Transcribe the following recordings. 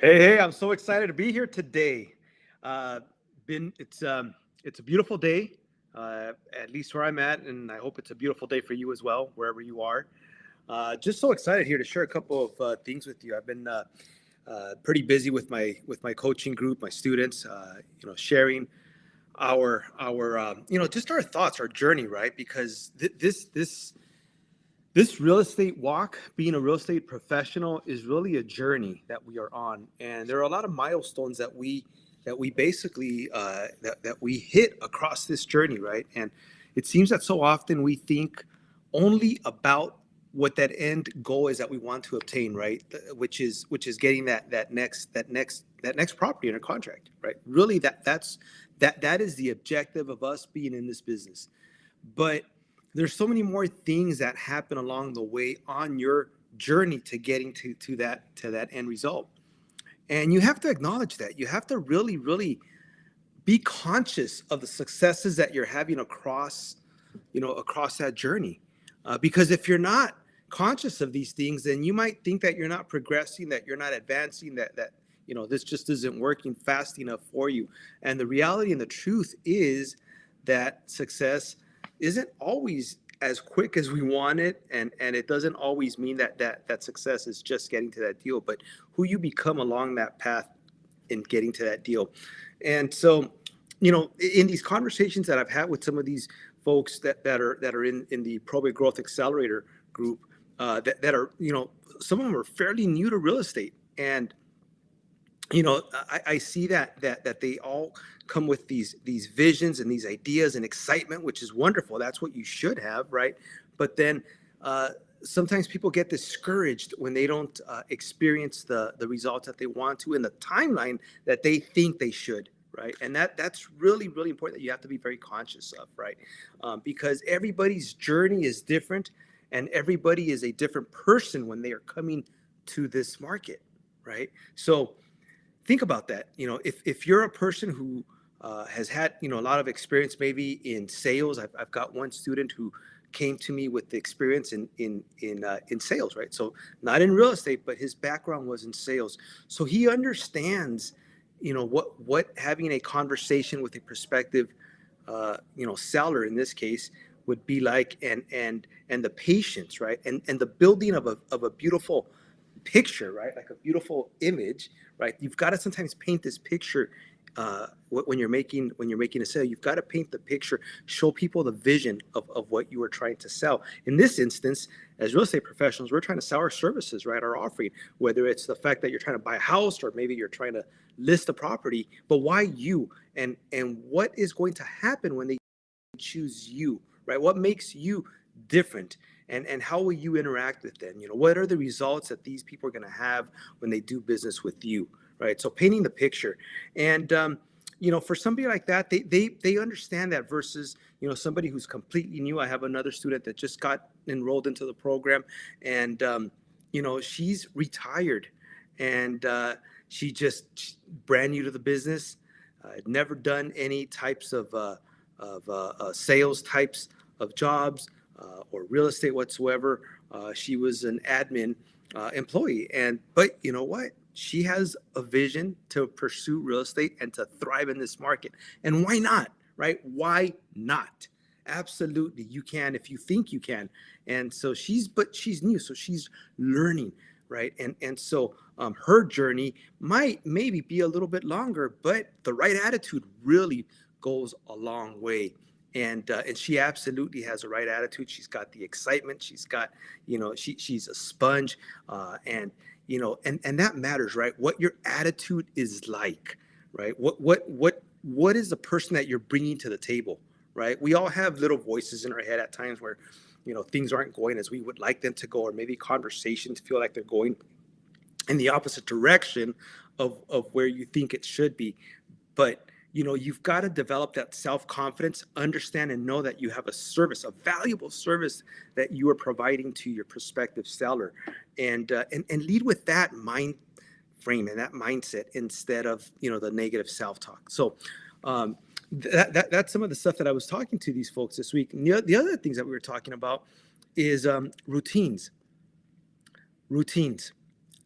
Hey, I'm so excited to be here today. Uh, been it's a beautiful day, at least where I'm at, and I hope it's a beautiful day for you as well, wherever you are. Just so excited here to share a couple of things with you. I've been pretty busy with my coaching group, my students. Sharing our just our thoughts, our journey, right? Because this real estate walk, being a real estate professional, is really a journey that we are on, and there are a lot of milestones that we basically that we hit across this journey, right? And it seems that so often we think only about what that end goal is that we want to obtain, right? Which is getting that next property under contract, right? Really, that is the objective of us being in this business. But there's so many more things that happen along the way on your journey to getting to that end result, and you have to acknowledge that. You have to really be conscious of the successes that you're having across that journey, because if you're not conscious of these things, then you might think that you're not progressing, that you're not advancing, that this just isn't working fast enough for you. And the reality and the truth is that success isn't always as quick as we want it, and it doesn't always mean that success is just getting to that deal, but who you become along that path in getting to that deal. And so, in these conversations that I've had with some of these folks that are in the Probate Growth Accelerator group, that are, some of them are fairly new to real estate. And I see that they all come with these visions and these ideas and excitement, which is wonderful. That's what you should have, right? But then sometimes people get discouraged when they don't experience the results that they want to in the timeline that they think they should, right? And that's really important, that you have to be very conscious of, right? Because everybody's journey is different, and everybody is a different person when they are coming to this market, right? So think about that. If you're a person who has had a lot of experience maybe in sales. I've got one student who came to me with the experience in sales, right? So not in real estate, but his background was in sales. So he understands what having a conversation with a prospective seller in this case would be like, and the patience, right? And the building of a beautiful picture, right? Like a beautiful image, right? You've got to sometimes paint this picture when you're making a sale. You've got to paint the picture, show people the vision of what you are trying to sell. In this instance, as real estate professionals, we're trying to sell our services, right? Our offering, whether it's the fact that you're trying to buy a house, or maybe you're trying to list a property. But why you? And what is going to happen when they choose you, right? What makes you different? And how will you interact with them? What are the results that these people are going to have when they do business with you, right? So painting the picture. And for somebody like that, they understand that, versus somebody who's completely new. I have another student that just got enrolled into the program, and she's retired, and she's brand new to the business. Never done any types of sales types of jobs, or real estate whatsoever. She was an admin employee, but you know what? She has a vision to pursue real estate and to thrive in this market. And why not, right? Why not? Absolutely, you can if you think you can. And so she's new, so she's learning, right? And so her journey might maybe be a little bit longer, but the right attitude really goes a long way. And she absolutely has the right attitude. She's got the excitement. She's got, she's a sponge, and that matters, right? What your attitude is like, right? What is the person that you're bringing to the table, right? We all have little voices in our head at times where, things aren't going as we would like them to go, or maybe conversations feel like they're going in the opposite direction of where you think it should be. But you've got to develop that self-confidence, understand and know that you have a service, a valuable service that you are providing to your prospective seller, and lead with that mind frame and that mindset, instead of the negative self-talk. So that's some of the stuff that I was talking to these folks this week. And the other things that we were talking about is routines.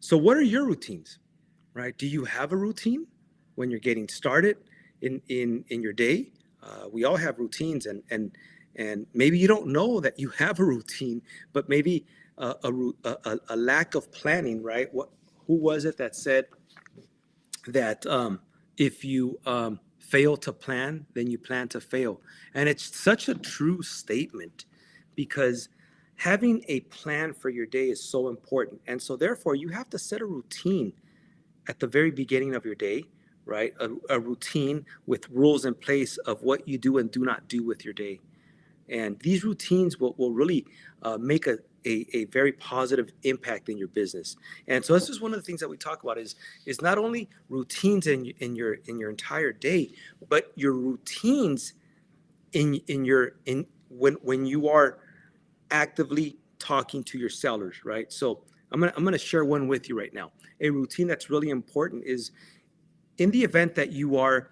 So what are your routines? right? Do you have a routine when you're getting started in your day? We all have routines, and maybe you don't know that you have a routine, but maybe a lack of planning, right? Who was it that said that if you fail to plan, then you plan to fail? And it's such a true statement, because having a plan for your day is so important. And so, therefore, you have to set a routine at the very beginning of your day, right? A routine with rules in place of what you do and do not do with your day. And these routines will really make a very positive impact in your business. And so this is one of the things that we talk about is not only routines in your entire day, but your routines in when you are actively talking to your sellers, right? So I'm gonna share one with you right now. A routine that's really important is, in the event that you are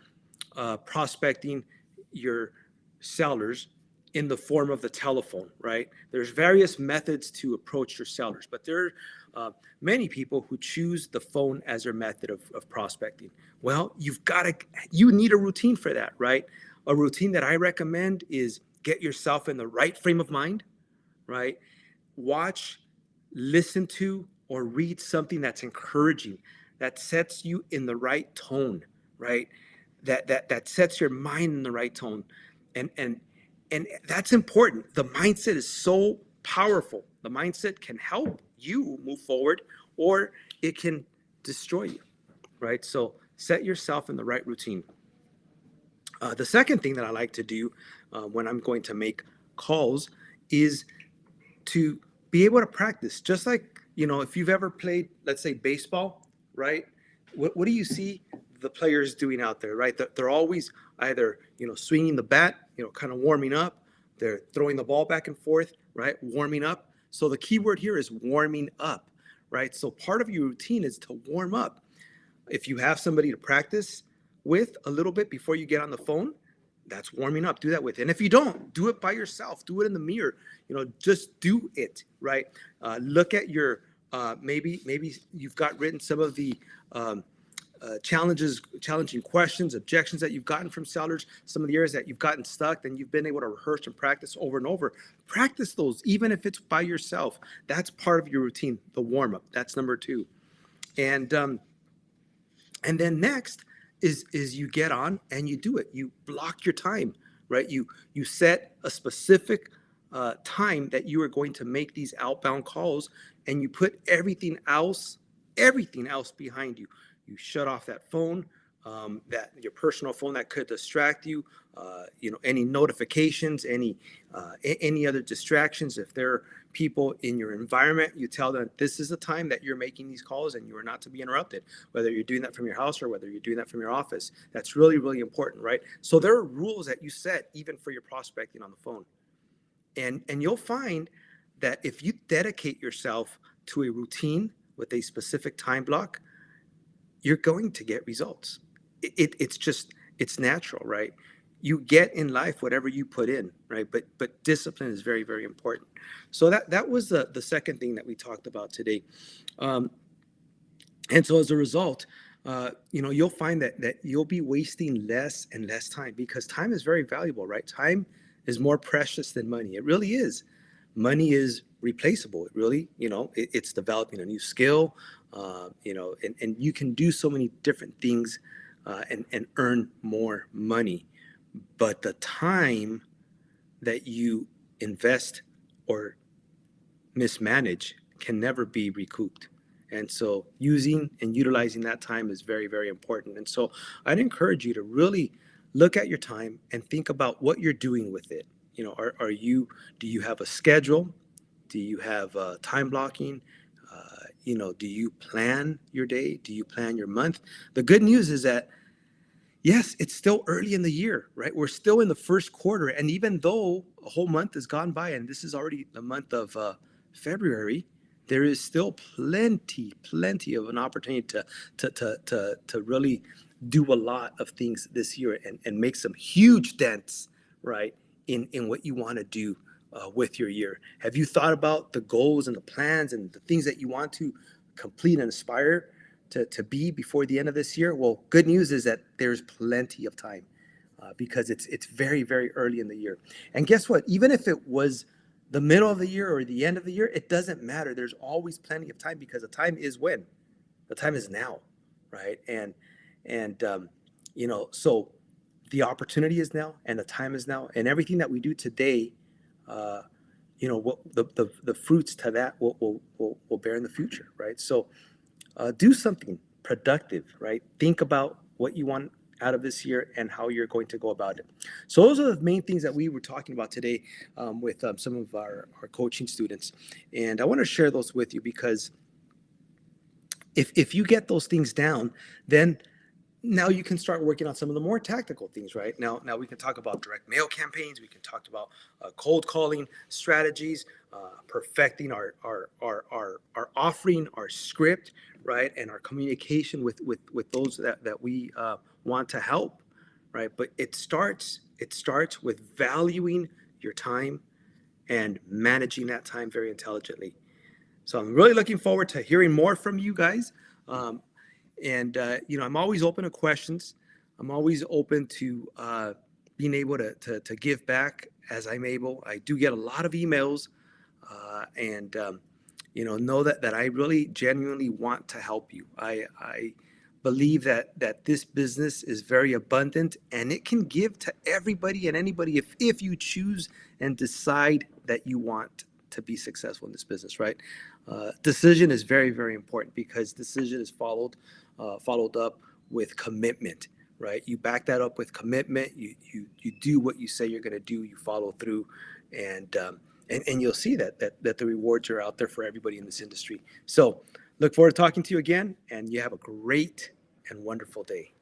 prospecting your sellers in the form of the telephone, right? There's various methods to approach your sellers, but there are many people who choose the phone as their method of prospecting. Well, you need a routine for that, right? A routine that I recommend is get yourself in the right frame of mind, right? Watch, listen to, or read something that's encouraging, that sets you in the right tone, right? That sets your mind in the right tone. And and and that's important. The mindset is so powerful. The mindset can help you move forward, or it can destroy you, right? So set yourself in the right routine. The second thing that I like to do when I'm going to make calls is to be able to practice. Just like, if you've ever played, let's say, baseball, right? What do you see the players doing out there, right? They're always either, swinging the bat, kind of warming up. They're throwing the ball back and forth, right? Warming up. So the key word here is warming up, right? So part of your routine is to warm up. If you have somebody to practice with a little bit before you get on the phone, that's warming up. Do that with. And if you don't, do it by yourself. Do it in the mirror. Just do it, right? Look at your maybe you've got written some of the challenging questions, objections that you've gotten from sellers, some of the areas that you've gotten stuck, and you've been able to rehearse and practice over and over. Practice those, even if it's by yourself. That's part of your routine, the warm up. That's number two. And then next is you get on and you do it. You block your time, right? You set a specific time that you are going to make these outbound calls, and you put everything else behind you. You shut off that phone, that your personal phone that could distract you. Any notifications, any other distractions. If there are people in your environment, you tell them this is the time that you're making these calls, and you are not to be interrupted. Whether you're doing that from your house or whether you're doing that from your office, that's really, really important, right? So there are rules that you set even for your prospecting on the phone, and you'll find that if you dedicate yourself to a routine with a specific time block, you're going to get results. It's natural, right? You get in life whatever you put in, right? But discipline is very, very important. So that was the second thing that we talked about today. Um, and so as a result, you'll find that you'll be wasting less and less time, because time is very valuable, right? Time is more precious than money. It really is. Money is replaceable. It really, it's developing a new skill, and you can do so many different things and earn more money. But the time that you invest or mismanage can never be recouped. And so using and utilizing that time is very, very important. And so I'd encourage you to really look at your time and think about what you're doing with it. Do you have a schedule? Do you have time blocking? Do you plan your day? Do you plan your month? The good news is that, yes, it's still early in the year, right? We're still in the first quarter. And even though a whole month has gone by and this is already the month of February, there is still plenty of an opportunity to really do a lot of things this year and make some huge dents, right, in what you want to do with your year. Have you thought about the goals and the plans and the things that you want to complete and aspire to be before the end of this year? Well, good news is that there's plenty of time because it's very, very early in the year. And guess what? Even if it was the middle of the year or the end of the year, it doesn't matter. There's always plenty of time because the time is when? The time is now, right? So the opportunity is now and the time is now, and everything that we do today, what the fruits to that will bear in the future, right? So do something productive, right? Think about what you want out of this year and how you're going to go about it. So those are the main things that we were talking about today with some of our coaching students. And I want to share those with you because if you get those things down, then now you can start working on some of the more tactical things, right? Now we can talk about direct mail campaigns. We can talk about cold calling strategies, perfecting our offering, our script, right, and our communication with those that we want to help, right? But it starts with valuing your time and managing that time very intelligently. So I'm really looking forward to hearing more from you guys. I'm always open to questions. I'm always open to being able to give back as I'm able. I do get a lot of emails, know that I really genuinely want to help you. I believe that this business is very abundant and it can give to everybody and anybody if you choose and decide that you want to be successful in this business, right? Decision is very, very important because decision is followed up with commitment, right? You back that up with commitment. You do what you say you're going to do. You follow through, and you'll see that the rewards are out there for everybody in this industry. So look forward to talking to you again, and you have a great and wonderful day.